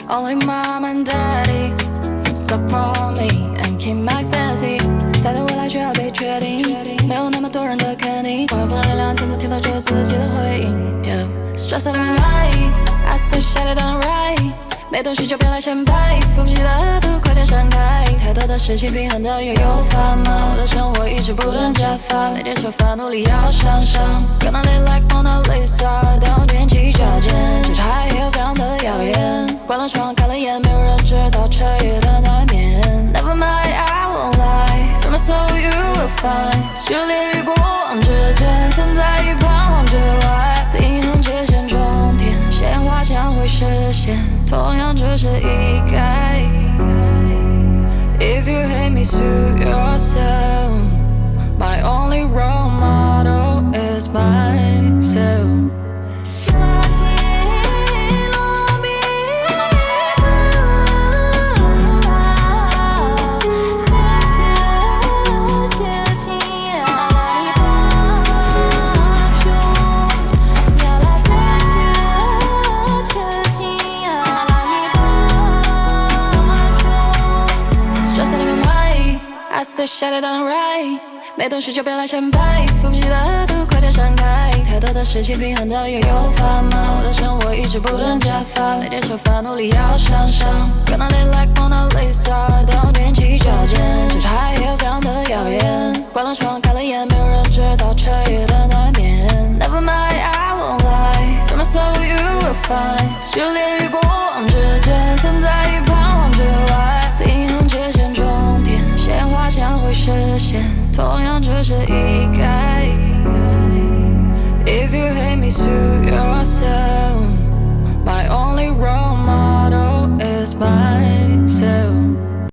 Only mom and daddy support me and keep my fancy。他的未来需要被确定，没有那麼多人的肯定。我用风亮亮镜子聽到只有自己的回應。Stress out of my mind, I still shut it down right。沒東西就別來顯擺，付不起的賭快點閃開。太多的事情平衡的又有法嗎？我的生活一直不斷加法，每天手法努力要向上。Gonna live like Mona Lisa， 但我踮起腳尖，就差也有這樣的謠言。關了窗，開了眼，沒有人知道徹夜的難眠。Never mind, I won't lie, from my soul you will find。序列於過往之間，存在於彷徨之外，平衡界限終點，鮮花將會實現，同樣只是意外。If you hate me, suit yourself. My only role model is myself.I still shut it down right， 沒東西就別來顯擺，付不起的賭快點閃開。太多的事情平衡的又有法嗎？我的生活一直不斷加法，每天手法努力要向上。Gonna live like Mona Lisa， 但我踮起腳尖，就差也有這樣的謠言。關了窗，開了眼，沒有人知道徹夜的難眠。Never mind, I won't lie, from my soul you will find。序列於過往之間，存在於彷徨之外，平衡界限終點，鮮花將會實現，同樣只是意外。If you hate me, suit yourself. My only role model is myself.